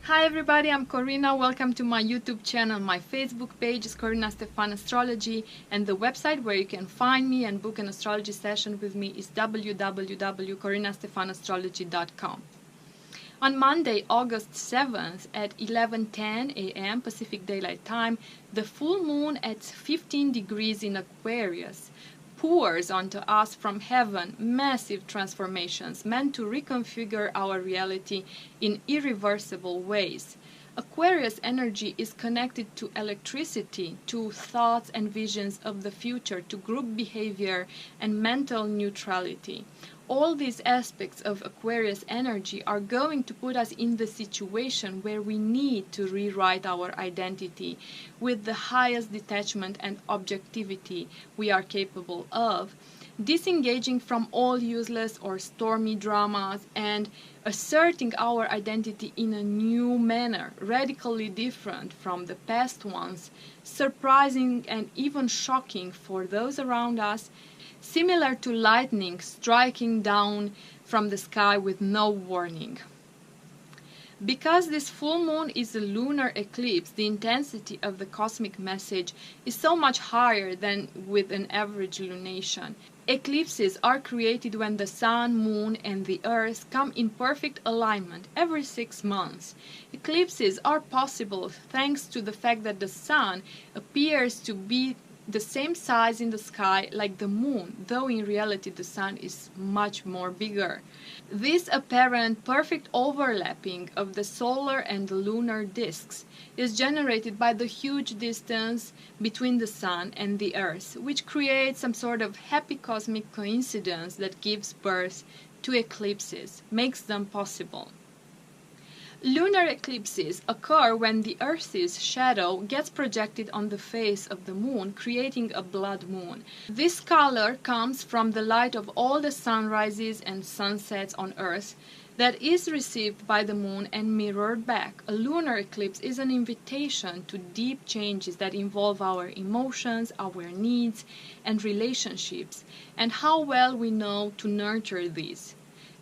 Hi everybody, I'm Corina. Welcome to my YouTube channel. My Facebook page is Corina Stefan Astrology, and the website where you can find me and book an astrology session with me is www.corinastefanastrology.com. On Monday, August 7th at 11:10 a.m. Pacific Daylight Time, the full moon at 15 degrees in Aquarius pours onto us from heaven massive transformations meant to reconfigure our reality in irreversible ways. Aquarius energy is connected to electricity, to thoughts and visions of the future, to group behavior and mental neutrality. All these aspects of Aquarius energy are going to put us in the situation where we need to rewrite our identity with the highest detachment and objectivity we are capable of, disengaging from all useless or stormy dramas and asserting our identity in a new manner, radically different from the past ones, surprising and even shocking for those around us, similar to lightning striking down from the sky with no warning. Because this full moon is a lunar eclipse, the intensity of the cosmic message is so much higher than with an average lunation. Eclipses are created when the sun, moon, and the earth come in perfect alignment every 6 months. Eclipses are possible thanks to the fact that the sun appears to be the same size in the sky like the moon, though in reality the sun is much more bigger. This apparent perfect overlapping of the solar and the lunar disks is generated by the huge distance between the sun and the earth, which creates some sort of happy cosmic coincidence that gives birth to eclipses, makes them possible. Lunar eclipses occur when the Earth's shadow gets projected on the face of the moon, creating a blood moon. This color comes from the light of all the sunrises and sunsets on Earth that is received by the moon and mirrored back. A lunar eclipse is an invitation to deep changes that involve our emotions, our needs, and relationships, and how well we know to nurture these.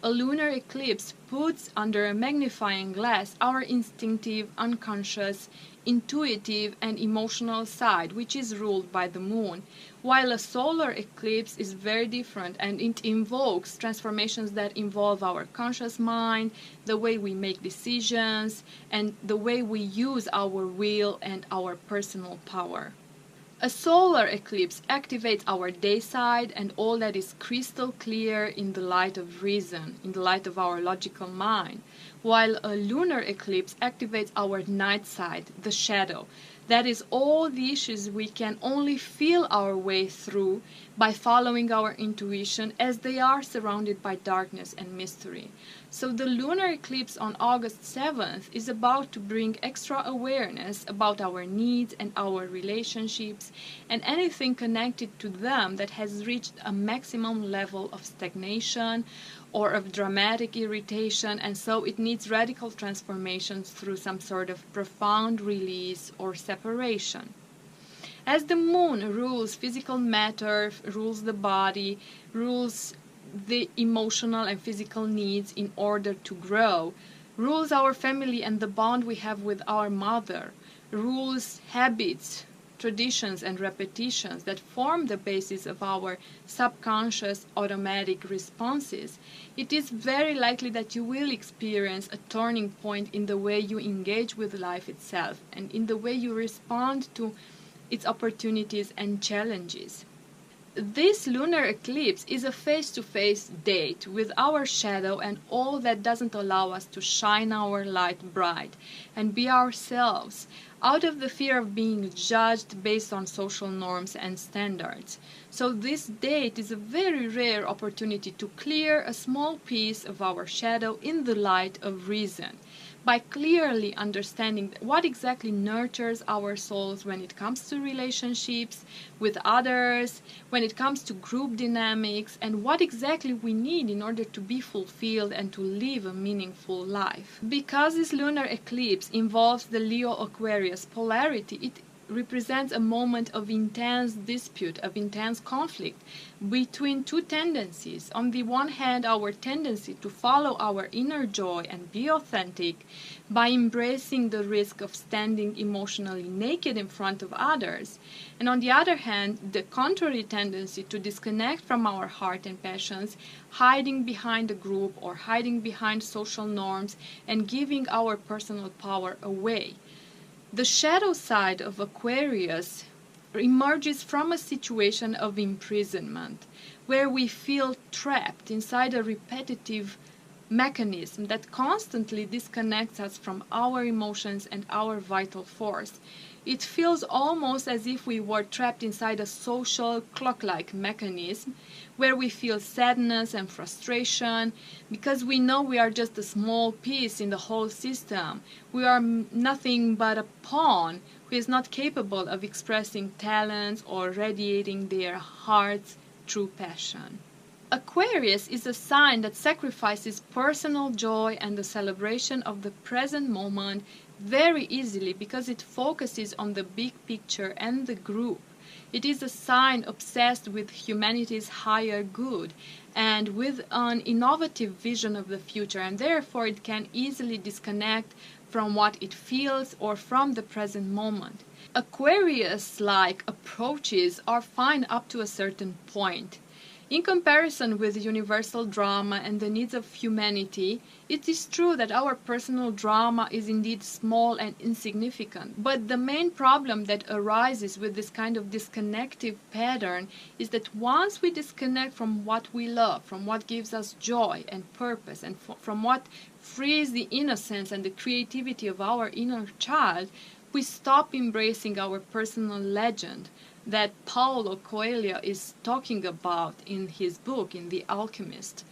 A lunar eclipse puts under a magnifying glass our instinctive, unconscious, intuitive, and emotional side, which is ruled by the moon, while a solar eclipse is very different and it invokes transformations that involve our conscious mind, the way we make decisions, and the way we use our will and our personal power. A solar eclipse activates our day side and all that is crystal clear in the light of reason, in the light of our logical mind, while a lunar eclipse activates our night side, the shadow. That is all the issues we can only feel our way through by following our intuition, as they are surrounded by darkness and mystery. So the lunar eclipse on August 7th is about to bring extra awareness about our needs and our relationships and anything connected to them that has reached a maximum level of stagnation or of dramatic irritation, and so it needs radical transformations through some sort of profound release or separation. As the moon rules physical matter, rules the body, rules the emotional and physical needs in order to grow, rules our family and the bond we have with our mother, rules habits, traditions and repetitions that form the basis of our subconscious automatic responses, it is very likely that you will experience a turning point in the way you engage with life itself and in the way you respond to its opportunities and challenges. This lunar eclipse is a face-to-face date with our shadow and all that doesn't allow us to shine our light bright and be ourselves out of the fear of being judged based on social norms and standards. So this date is a very rare opportunity to clear a small piece of our shadow in the light of reason, by clearly understanding what exactly nurtures our souls when it comes to relationships with others, when it comes to group dynamics, and what exactly we need in order to be fulfilled and to live a meaningful life. Because this lunar eclipse involves the Leo Aquarius polarity, it represents a moment of intense dispute, of intense conflict between two tendencies. On the one hand, our tendency to follow our inner joy and be authentic by embracing the risk of standing emotionally naked in front of others. And on the other hand, the contrary tendency to disconnect from our heart and passions, hiding behind a group or hiding behind social norms and giving our personal power away. The shadow side of Aquarius emerges from a situation of imprisonment, where we feel trapped inside a repetitive mechanism that constantly disconnects us from our emotions and our vital force. It feels almost as if we were trapped inside a social clock-like mechanism where we feel sadness and frustration because we know we are just a small piece in the whole system. We are nothing but a pawn who is not capable of expressing talents or radiating their heart's true passion. Aquarius is a sign that sacrifices personal joy and the celebration of the present moment very easily because it focuses on the big picture and the group. It is a sign obsessed with humanity's higher good and with an innovative vision of the future, and therefore it can easily disconnect from what it feels or from the present moment. Aquarius-like approaches are fine up to a certain point. In comparison with universal drama and the needs of humanity, it is true that our personal drama is indeed small and insignificant. But the main problem that arises with this kind of disconnective pattern is that once we disconnect from what we love, from what gives us joy and purpose, and from what frees the innocence and the creativity of our inner child, we stop embracing our personal legend that Paulo Coelho is talking about in his book, in The Alchemist.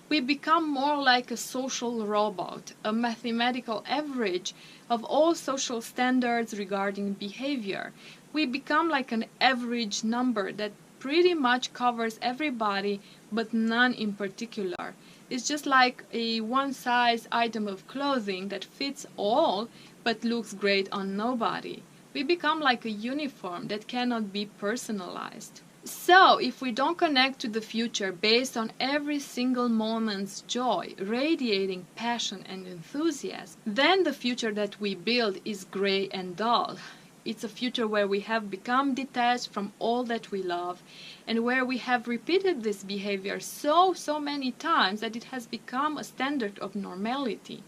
We become more like a social robot, a mathematical average of all social standards regarding behavior. We become like an average number that pretty much covers everybody, but none in particular. It's just like a one-size item of clothing that fits all, but looks great on nobody. We become like a uniform that cannot be personalized. So, if we don't connect to the future based on every single moment's joy, radiating passion and enthusiasm, then the future that we build is gray and dull. It's a future where we have become detached from all that we love, and where we have repeated this behavior so many times that it has become a standard of normality.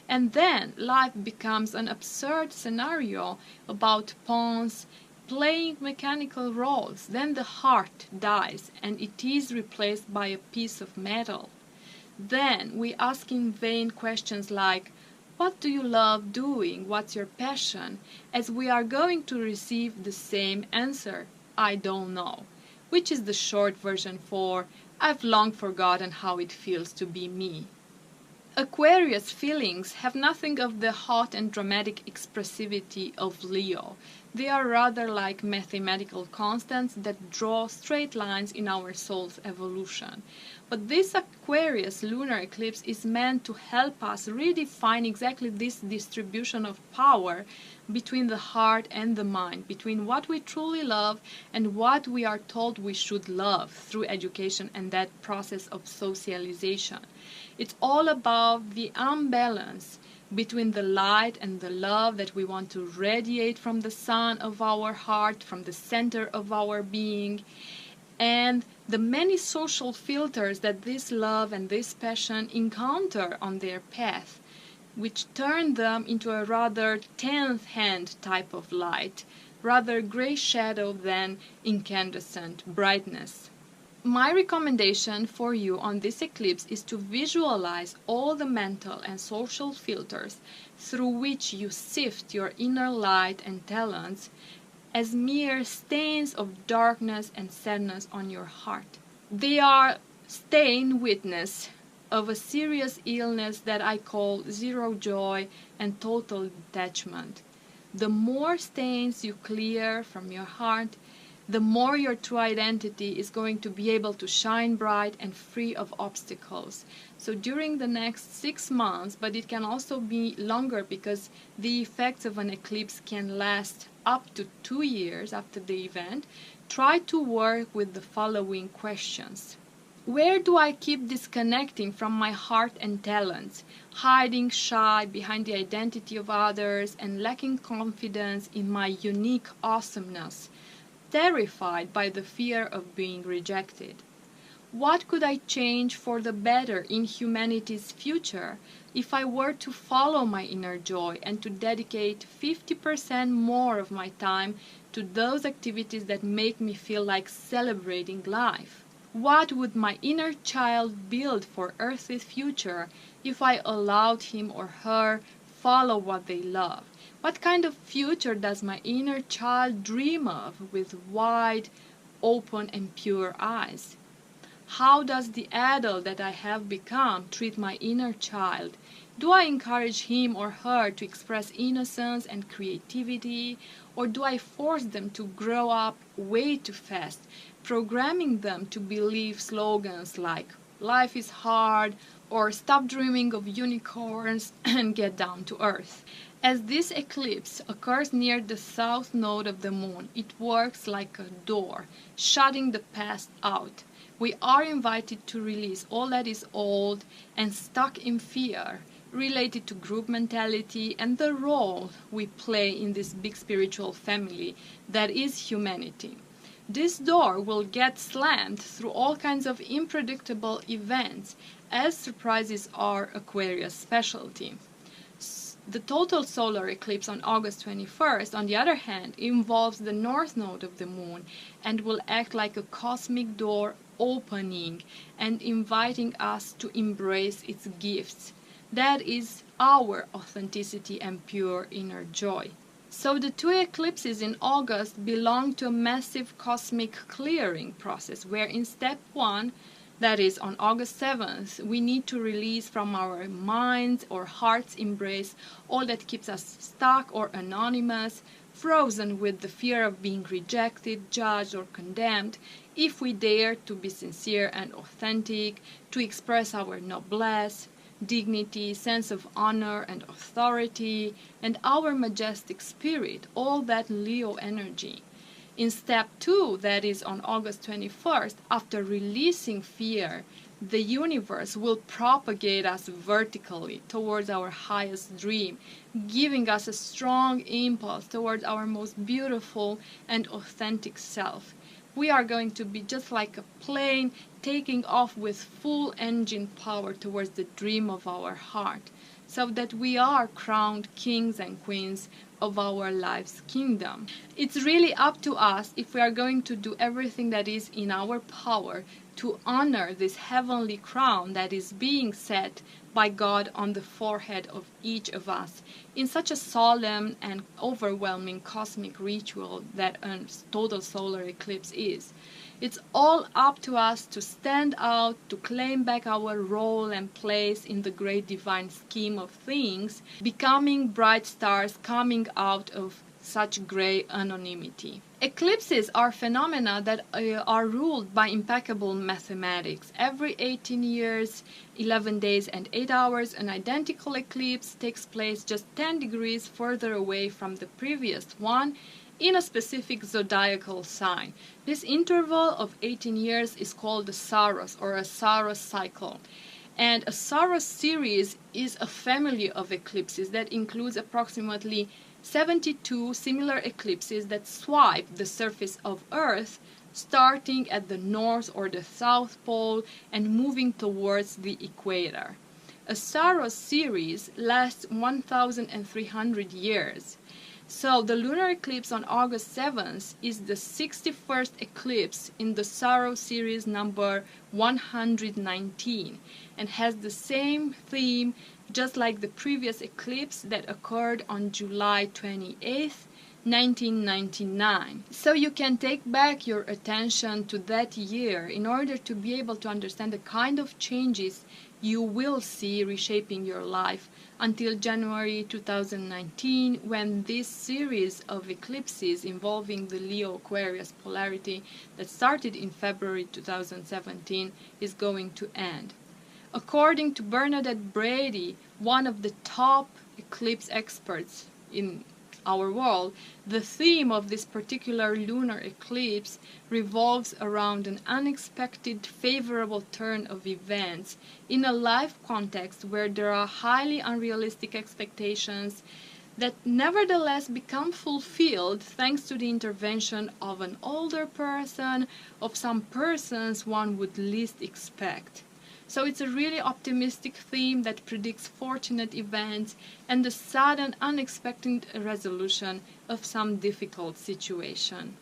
And then life becomes an absurd scenario about pawns playing mechanical roles. Then the heart dies and it is replaced by a piece of metal. Then we ask in vain questions like, what do you love doing? What's your passion? As we are going to receive the same answer, I don't know. Which is the short version for, I've long forgotten how it feels to be me. Aquarius feelings have nothing of the hot and dramatic expressivity of Leo. They are rather like mathematical constants that draw straight lines in our soul's evolution. But this Aquarius lunar eclipse is meant to help us redefine exactly this distribution of power between the heart and the mind, between what we truly love and what we are told we should love through education and that process of socialization. It's all about the imbalance between the light and the love that we want to radiate from the sun of our heart, from the center of our being, and the many social filters that this love and this passion encounter on their path, which turn them into a rather 10th hand type of light, rather gray shadow than incandescent brightness. My recommendation for you on this eclipse is to visualize all the mental and social filters through which you sift your inner light and talents as mere stains of darkness and sadness on your heart. They are stain witness of a serious illness that I call zero joy and total detachment. The more stains you clear from your heart, the more your true identity is going to be able to shine bright and free of obstacles. So during the next 6 months, but it can also be longer because the effects of an eclipse can last up to 2 years after the event, try to work with the following questions. Where do I keep disconnecting from my heart and talents, hiding shy behind the identity of others and lacking confidence in my unique awesomeness, terrified by the fear of being rejected? What could I change for the better in humanity's future if I were to follow my inner joy and to dedicate 50% more of my time to those activities that make me feel like celebrating life? What would my inner child build for Earth's future if I allowed him or her follow what they love? What kind of future does my inner child dream of with wide, open and pure eyes? How does the adult that I have become treat my inner child? Do I encourage him or her to express innocence and creativity, or do I force them to grow up way too fast, programming them to believe slogans like "life is hard" or "stop dreaming of unicorns and get down to earth"? As this eclipse occurs near the south node of the moon, it works like a door, shutting the past out. We are invited to release all that is old and stuck in fear, related to group mentality and the role we play in this big spiritual family that is humanity. This door will get slammed through all kinds of unpredictable events, as surprises are Aquarius' specialty. The total solar eclipse on August 21st, on the other hand, involves the north node of the moon and will act like a cosmic door opening and inviting us to embrace its gifts. That is our authenticity and pure inner joy. So the two eclipses in August belong to a massive cosmic clearing process where in step 1, that is on August 7th, we need to release from our minds or heart's embrace all that keeps us stuck or anonymous, frozen with the fear of being rejected, judged or condemned, if we dare to be sincere and authentic, to express our noblesse, dignity, sense of honor and authority, and our majestic spirit, all that Leo energy. In step 2, that is on August 21st, after releasing fear, the universe will propagate us vertically towards our highest dream, giving us a strong impulse towards our most beautiful and authentic self. We are going to be just like a plane taking off with full engine power towards the dream of our heart, so that we are crowned kings and queens of our life's kingdom. It's really up to us if we are going to do everything that is in our power to honor this heavenly crown that is being set by God on the forehead of each of us in such a solemn and overwhelming cosmic ritual that a total solar eclipse is. It's all up to us to stand out, to claim back our role and place in the great divine scheme of things, becoming bright stars coming out of such gray anonymity. Eclipses are phenomena that are ruled by impeccable mathematics. Every 18 years, 11 days and 8 hours, an identical eclipse takes place just 10 degrees further away from the previous one in a specific zodiacal sign. This interval of 18 years is called the Saros or a Saros cycle. And a Saros series is a family of eclipses that includes approximately 72 similar eclipses that swipe the surface of Earth, starting at the north or the south pole and moving towards the equator. A Saros series lasts 1,300 years. So the lunar eclipse on August 7th is the 61st eclipse in the Saros series number 119 and has the same theme just like the previous eclipse that occurred on July 28th, 1999. So you can take back your attention to that year in order to be able to understand the kind of changes you will see reshaping your life until January 2019, when this series of eclipses involving the Leo-Aquarius polarity that started in February 2017 is going to end. According to Bernadette Brady, one of the top eclipse experts in our world, the theme of this particular lunar eclipse revolves around an unexpected favorable turn of events in a life context where there are highly unrealistic expectations that nevertheless become fulfilled thanks to the intervention of an older person, of some persons one would least expect. So it's a really optimistic theme that predicts fortunate events and the sudden unexpected resolution of some difficult situation.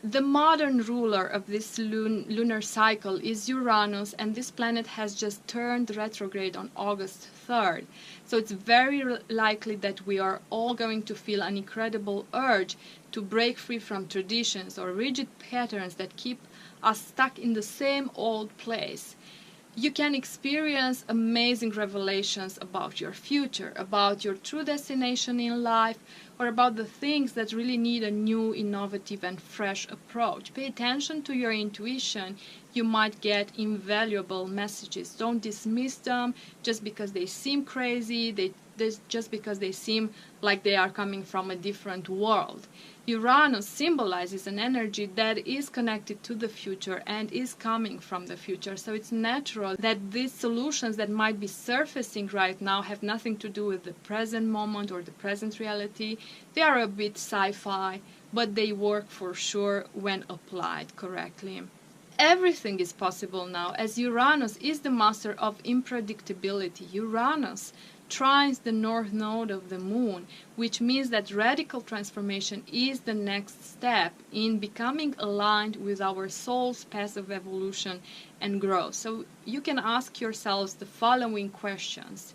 The modern ruler of this lunar cycle is Uranus, and this planet has just turned retrograde on August 3rd. So it's very likely that we are all going to feel an incredible urge to break free from traditions or rigid patterns that keep us stuck in the same old place. You can experience amazing revelations about your future, about your true destination in life, or about the things that really need a new, innovative, and fresh approach. Pay attention to your intuition. You might get invaluable messages. Don't dismiss them just because they seem crazy, just because they seem like they are coming from a different world. Uranus symbolizes an energy that is connected to the future and is coming from the future. So it's natural that these solutions that might be surfacing right now have nothing to do with the present moment or the present reality. They are a bit sci-fi, but they work for sure when applied correctly. Everything is possible now, as Uranus is the master of unpredictability. Uranus trines the north node of the moon, which means that radical transformation is the next step in becoming aligned with our soul's path of evolution and growth. So you can ask yourselves the following questions.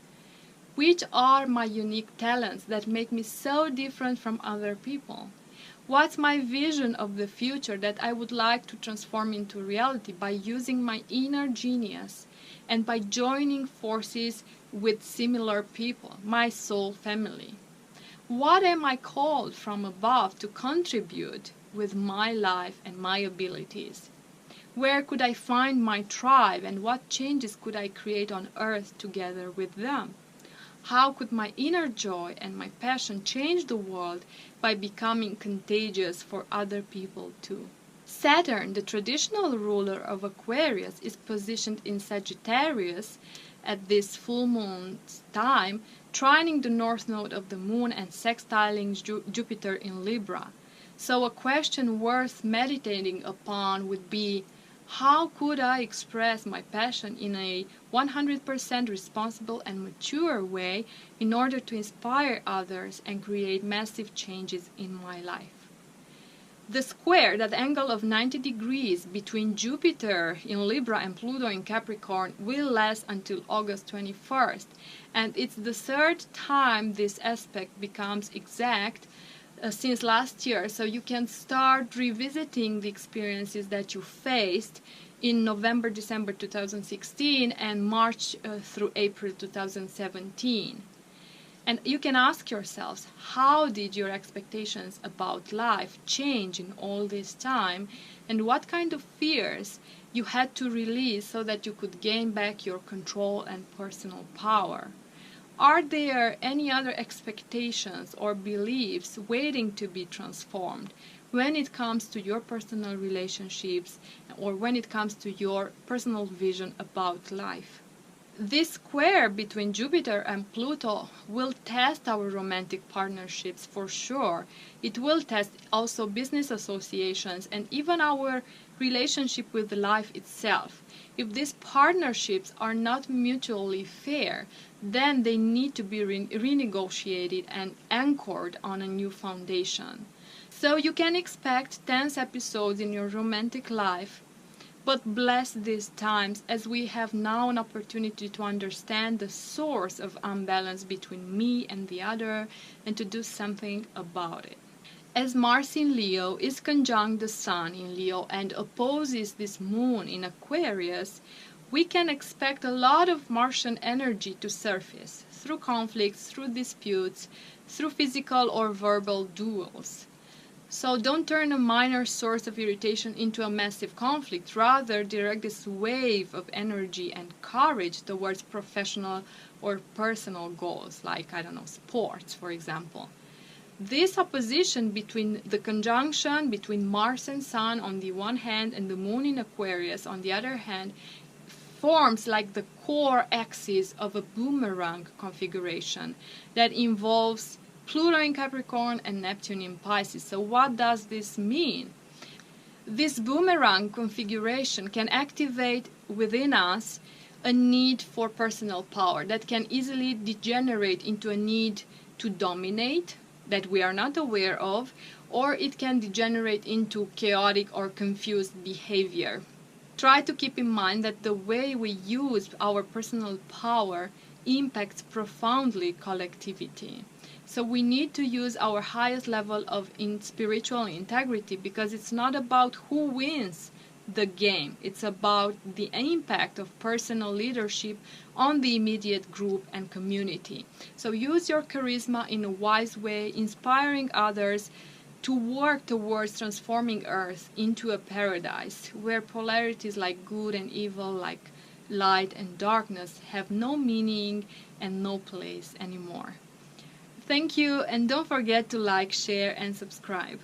Which are my unique talents that make me so different from other people? What's my vision of the future that I would like to transform into reality by using my inner genius and by joining forces with similar people, my soul family? What am I called from above to contribute with my life and my abilities? Where could I find my tribe, and what changes could I create on earth together with them? How could my inner joy and my passion change the world by becoming contagious for other people too? Saturn, the traditional ruler of Aquarius, is positioned in Sagittarius at this full moon time, trining the north node of the moon and sextiling Jupiter in Libra. So a question worth meditating upon would be, how could I express my passion in a 100% responsible and mature way in order to inspire others and create massive changes in my life? The square, that angle of 90 degrees between Jupiter in Libra and Pluto in Capricorn, will last until August 21st, and it's the third time this aspect becomes exact since last year, so you can start revisiting the experiences that you faced in November, December 2016 and March through April 2017. And you can ask yourselves, how did your expectations about life change in all this time, and what kind of fears you had to release so that you could gain back your control and personal power? Are there any other expectations or beliefs waiting to be transformed when it comes to your personal relationships or when it comes to your personal vision about life? This square between Jupiter and Pluto will test our romantic partnerships for sure. It will test also business associations and even our relationship with life itself. If these partnerships are not mutually fair, then they need to be renegotiated and anchored on a new foundation. So you can expect tense episodes in your romantic life, but bless these times, as we have now an opportunity to understand the source of imbalance between me and the other and to do something about it. As Mars in Leo is conjunct the Sun in Leo and opposes this moon in Aquarius, we can expect a lot of Martian energy to surface through conflicts, through disputes, through physical or verbal duels. So don't turn a minor source of irritation into a massive conflict. Rather, direct this wave of energy and courage towards professional or personal goals, like, I don't know, sports, for example. This opposition between the conjunction between Mars and Sun on the one hand and the Moon in Aquarius on the other hand forms like the core axis of a boomerang configuration that involves Pluto in Capricorn and Neptune in Pisces. So what does this mean? This boomerang configuration can activate within us a need for personal power that can easily degenerate into a need to dominate that we are not aware of, or it can degenerate into chaotic or confused behavior. Try to keep in mind that the way we use our personal power impacts profoundly collectivity. So we need to use our highest level of spiritual integrity, because it's not about who wins the game. It's about the impact of personal leadership on the immediate group and community. So use your charisma in a wise way, inspiring others to work towards transforming Earth into a paradise where polarities like good and evil, like light and darkness, have no meaning and no place anymore. Thank you, and don't forget to like, share, and subscribe.